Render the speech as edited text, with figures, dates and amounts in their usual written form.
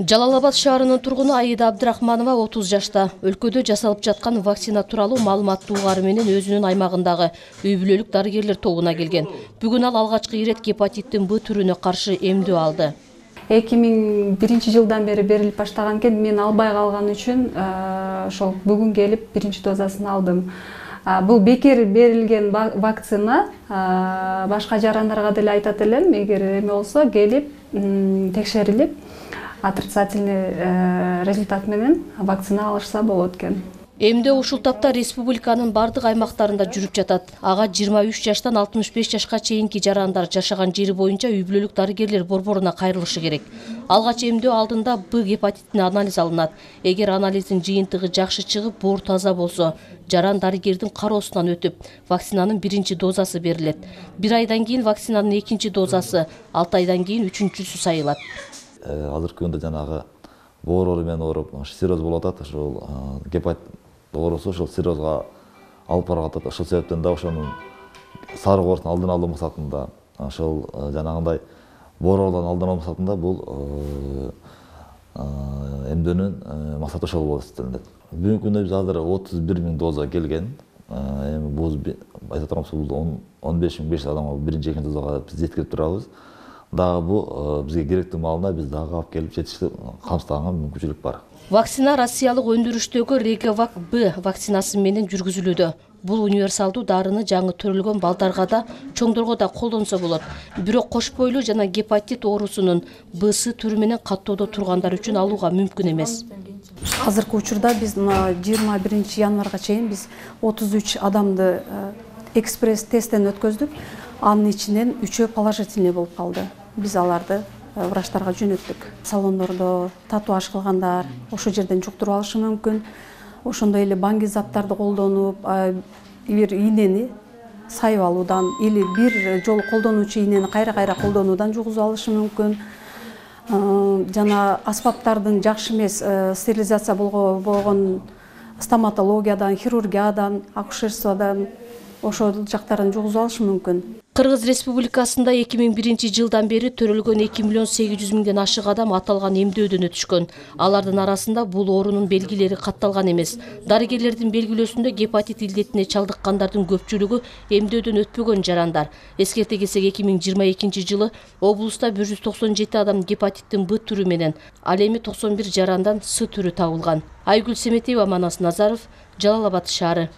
Жалал Абад шаарынын тургуну Аида Абдрахманова 30 жашта. Өлкөдө жасалып жаткан вакцина тууралуу маалыматтуу угары менен өзүнүн аймагындагы үй бүлөлүк дарыгерлер тобуна келген. Бүгүн ал алгачкы ирет гепатиттин Б түрүнө каршы эмдөө алды. 2001 жылдан бери берилип баштаган экен. Мен албай калган үчүн ошол бүгүн келип биринчи дозасын алдым. Бул бекер берилген вакцина. Башка жарандарга деле айтат элем, эгер эме болсо келип текшерилип отрицательный результат менен вакцина алышса болот экен. Эмдөө ушул тапта республиканын бардык аймактарында жүрүп жатат. Ага 23 жаштан 65 жашка чейинки жарандар жашаган жери боюнча үй бүлөлүк дарыгерлер борборуна кайрылышы керек. Алгач эмдөө алдында Б гепатитине анализ алынат. Эгер анализдин жыйынтыгы жакшы чыгып, боор таза болсо, жаран дарыгердин кароосунан өтүп, вакцинанын биринчи дозасы берилет. 1 айдан кийин вакцинанын экинчи дозасы, 6 айдан кийин үчүнчүсү сайылат. Азыркы күндө жанагы боору менен ооруп, сироз болуп атат, ошол гепатит оорусу ошол сирозго алып барып атат. Ошол себептен да ошонун сары коордун алдын алуу максатында, ошол жанагындай боорордон алдын алуу максатында бул эмдөөнүн максаты ошол болуп эсептелинет. Бүгүнкү күндө биз азыр 31 000 доза келген. Эми бул айта турганбыз, бул 15 500 адамга биринчи экинчи дозага биз жеткирип турабыз. Дагы бул бизге керектүү маалына биз дагы алып келип жетишти камсызданга мүмкүнчүлүк бар. Вакцина Россиялык өндүрүштөгү Реговак Б вакцинасы менен жүргүзүлүүдө. Бул универсалдуу дарыны жаңы төрөлгөн балдарга да, чоңдорго да колдонсо болот. Бирок кош бойлуу жана гепатит оорусунун Б-сы түрү менен каттоодо тургандар үчүн алууга мүмкүн эмес. Азыркы учурда биз 21 январга чейин биз 33 адамды экспресс тесттен өткөздүк. Анын ичинен 3-өө положительный болуп калды. Биз аларды врачтарга жөнөттүк. Салондордо татуаж кылгандар ошол жерден жуктуруп алышы мүмкүн. Ошондой эле баңги заттарды колдонуп, бир ийнени сайып алуудан или бир жолу колдонуучу ийнени кайра колдонуудан жугузуп алышы мүмкүн. Жана аспаптардын жакшы эмес стерилизация болгон стоматологиядан, хирургиядан, акушерстводан ошол жактарын жугузуп алышы мүмкүн. Кыргыз Республикасында 2001 жылдан бери төрөлгөн 2 800 000ден ашык адам аталган эмдөөдөн өтүшкөн. Алардын арасында бул оорунун белгилери катталган эмес. Дарыгерлердин белгилөөсүндө гепатит илдетине чалдыккандардын көпчүлүгү эмдөөдөн өтпөгөн жарандар. Эскерте келсек, 2022 жылы облуста 197 адам гепатиттин Б түрү менен, ал эми 91 жарандан С түрү табылган. Айгүл Семетеева, Манас Назаров, Жалал Абад шаары.